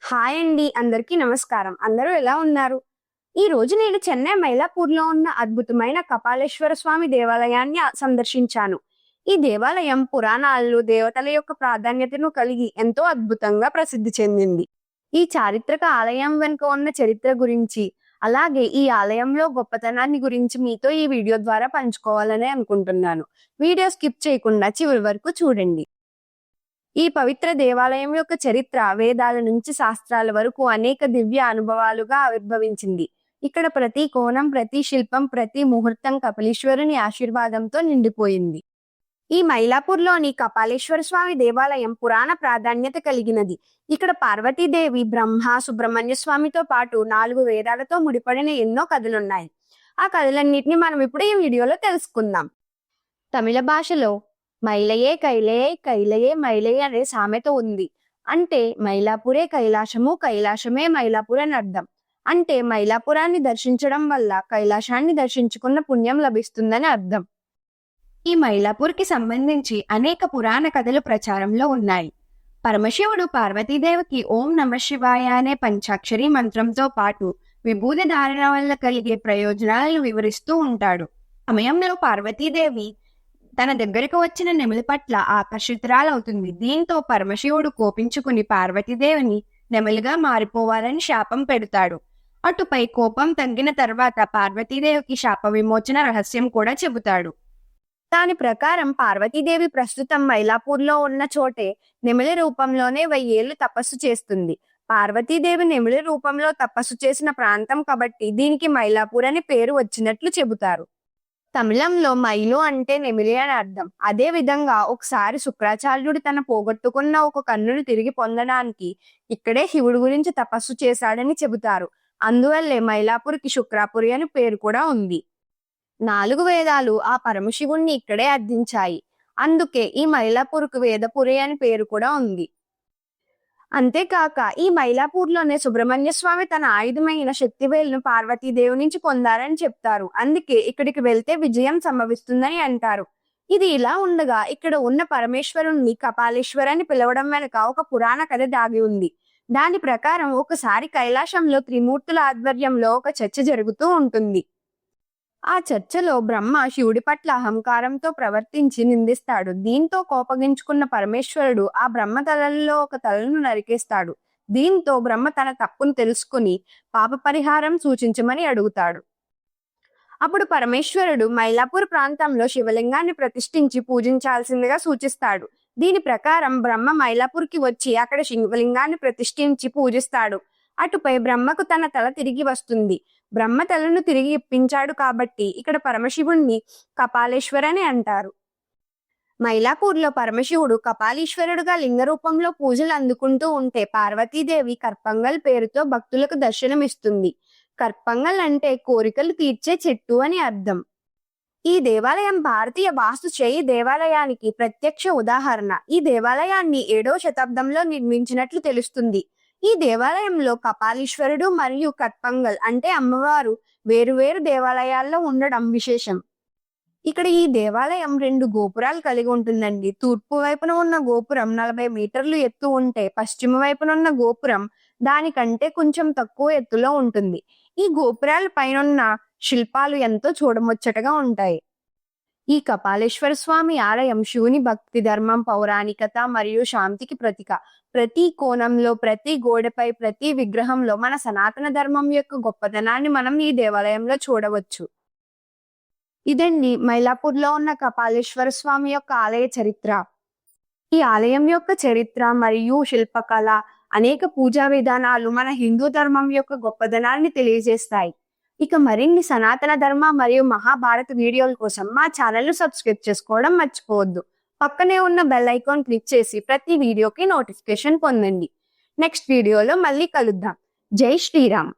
Hi అండి, అందరికీ నమస్కారం. అందరూ ఎలా ఉన్నారు? ఈ రోజు నేను చెన్నై మైలాపూర్లో ఉన్న అద్భుతమైన కపాలేశ్వర స్వామి దేవాలయాన్ని సందర్శించాను. ఈ దేవాలయం పురాణాల్లో దేవతల యొక్క ప్రాధాన్యతను కలిగి ఎంతో అద్భుతంగా ప్రసిద్ధి చెందింది. ఈ చారిత్రక ఆలయం వెనుక ఉన్న చరిత్ర గురించి, అలాగే ఈ ఆలయంలో గొప్పతనాన్ని గురించి మీతో ఈ వీడియో ద్వారా పంచుకోవాలని అనుకుంటున్నాను. వీడియో స్కిప్ చేయకుండా చివరి వరకు చూడండి. ఈ పవిత్ర దేవాలయం యొక్క చరిత్ర వేదాల నుంచి శాస్త్రాల వరకు అనేక దివ్య అనుభవాలుగా ఆవిర్భవించింది. ఇక్కడ ప్రతి కోణం, ప్రతి శిల్పం, ప్రతి ముహూర్తం కపిలేశ్వరుని ఆశీర్వాదంతో నిండిపోయింది. ఈ మైలాపూర్లోని కపాలేశ్వర స్వామి దేవాలయం పురాణ ప్రాధాన్యత కలిగినది. ఇక్కడ పార్వతీదేవి, బ్రహ్మ, సుబ్రహ్మణ్య స్వామితో పాటు 4 వేదాలతో ముడిపడిన ఎన్నో కథలున్నాయి. ఆ కథలన్నిటిని మనం ఇప్పుడు ఈ వీడియోలో తెలుసుకుందాం. తమిళ భాషలో మైలయే కైలయే కైలయే మైలయే అనే సామెత ఉంది. అంటే మైలాపురే కైలాసము, కైలాసమే మైలాపురం అని అర్థం. అంటే మైలాపురాన్ని దర్శించడం వల్ల కైలాసాన్ని దర్శించుకున్న పుణ్యం లభిస్తుందని అర్థం. ఈ మైలాపూర్కి సంబంధించి అనేక పురాణ కథలు ప్రచారంలో ఉన్నాయి. పరమశివుడు పార్వతీదేవికి ఓం నమః శివాయ అనే పంచాక్షరి మంత్రంతో పాటు విభూది ధారణ వల్ల కలిగే ప్రయోజనాలను వివరిస్తూ ఉంటాడు. సమయంలో పార్వతీదేవి తన దగ్గరకు వచ్చిన నెమలి పట్ల ఆకర్షితురాలవుతుంది. దీంతో పరమశివుడు కోపించుకుని పార్వతీదేవిని నెమలిగా మారిపోవాలని శాపం పెడతాడు. అటుపై కోపం తగ్గిన తర్వాత పార్వతీదేవికి శాప విమోచన రహస్యం కూడా చెబుతాడు. దాని ప్రకారం పార్వతీదేవి ప్రస్తుతం మైలాపూర్లో ఉన్న చోటే నెమలి రూపంలోనే 1000 ఏళ్లు తపస్సు చేస్తుంది. పార్వతీదేవి నెమలి రూపంలో తపస్సు చేసిన ప్రాంతం కాబట్టి దీనికి మైలాపూర్ అని పేరు వచ్చినట్లు చెబుతారు. తమిళంలో మైలు అంటే నెమిలి అని అర్థం. అదే విధంగా ఒకసారి శుక్రాచార్యుడు తన పోగొట్టుకున్న ఒక కన్నును తిరిగి పొందడానికి ఇక్కడే శివుడి గురించి తపస్సు చేశాడని చెబుతారు. అందువల్లే మైలాపూర్కి శుక్రాపురి అని పేరు కూడా ఉంది. 4 వేదాలు ఆ పరమశివుణ్ణి ఇక్కడే అర్థించాయి. అందుకే ఈ మైలాపూర్కు వేదపురి అని పేరు కూడా ఉంది. అంతేకాక ఈ మైలాపూర్లోనే సుబ్రహ్మణ్య స్వామి తన ఆయుధమైన శక్తివేలును పార్వతీదేవి నుంచి పొందారని చెప్తారు. అందుకే ఇక్కడికి వెళ్తే విజయం సంభవిస్తుందని అంటారు. ఇది ఇలా ఉండగా ఇక్కడ ఉన్న పరమేశ్వరుణ్ణి కపాలేశ్వర్ అని పిలవడం వెనుక ఒక పురాణ కథ దాగి ఉంది. దాని ప్రకారం ఒకసారి కైలాసంలో త్రిమూర్తుల ఆధ్వర్యంలో ఒక చర్చ జరుగుతూ ఉంటుంది. ఆ చర్చలో బ్రహ్మ శివుడి పట్ల అహంకారంతో ప్రవర్తించి నిందిస్తాడు. దీంతో కోపగించుకున్న పరమేశ్వరుడు ఆ బ్రహ్మ తలలో ఒక తలను నరికేస్తాడు. దీంతో బ్రహ్మ తన తప్పును తెలుసుకుని పాప పరిహారం సూచించమని అడుగుతాడు. అప్పుడు పరమేశ్వరుడు మైలాపూర్ ప్రాంతంలో శివలింగాన్ని ప్రతిష్ఠించి పూజించాల్సిందిగా సూచిస్తాడు. దీని ప్రకారం బ్రహ్మ మైలాపూర్కి వచ్చి అక్కడ శివలింగాన్ని ప్రతిష్ఠించి పూజిస్తాడు. అటుపై బ్రహ్మకు తన తల తిరిగి వస్తుంది. బ్రహ్మ తలను తిరిగి ఇప్పించాడు కాబట్టి ఇక్కడ పరమశివుణ్ణి కపాలేశ్వర్ అని అంటారు. మైలాపూర్లో పరమశివుడు కపాలీశ్వరుడుగా లింగ రూపంలో పూజలు అందుకుంటూ ఉంటే పార్వతీదేవి కర్పంగల్ పేరుతో భక్తులకు దర్శనమిస్తుంది. కర్పంగల్ అంటే కోరికలు తీర్చే చెట్టు అని అర్థం. ఈ దేవాలయం భారతీయ వాస్తుశైలి దేవాలయానికి ప్రత్యక్ష ఉదాహరణ. ఈ దేవాలయాన్ని 7వ శతాబ్దంలో నిర్మించినట్లు తెలుస్తుంది. ఈ దేవాలయంలో కపాలీశ్వరుడు మరియు కర్పంగల్ అంటే అమ్మవారు వేరువేరు దేవాలయాల్లో ఉండడం విశేషం. ఇక్కడ ఈ దేవాలయం 2 గోపురాలు కలిగి ఉంటుందండి. తూర్పు వైపున ఉన్న గోపురం 40 మీటర్లు ఎత్తు ఉంటే పశ్చిమ వైపున ఉన్న గోపురం దానికంటే కొంచెం తక్కువ ఎత్తులో ఉంటుంది. ఈ గోపురాల పైనున్న శిల్పాలు ఎంతో చూడముచ్చటగా ఉంటాయి. ఈ కపాలేశ్వర స్వామి ఆలయం శివుని భక్తి, ధర్మం, పౌరాణికత మరియు శాంతికి ప్రతీక. ప్రతి కోణంలో, ప్రతి గోడపై, ప్రతి విగ్రహంలో మన సనాతన ధర్మం యొక్క గొప్పతనాన్ని మనం ఈ దేవాలయంలో చూడవచ్చు. ఇదండి మైలాపూర్లో ఉన్న కపాలేశ్వర స్వామి యొక్క ఆలయ చరిత్ర. ఈ ఆలయం యొక్క చరిత్ర మరియు శిల్పకళ, అనేక పూజా విధానాలు మన హిందూ ధర్మం యొక్క గొప్పదనాన్ని తెలియజేస్తాయి. ఇక మరిన్ని సనాతన ధర్మ మరియు మహాభారత వీడియోల కోసం మా ఛానల్ను సబ్స్క్రైబ్ చేసుకోవడం మర్చిపోవద్దు. పక్కనే ఉన్న బెల్ ఐకాన్ క్లిక్ చేసి ప్రతి వీడియోకి నోటిఫికేషన్ పొందండి. నెక్స్ట్ వీడియోలో మళ్ళీ కలుద్దాం. జై శ్రీరామ్.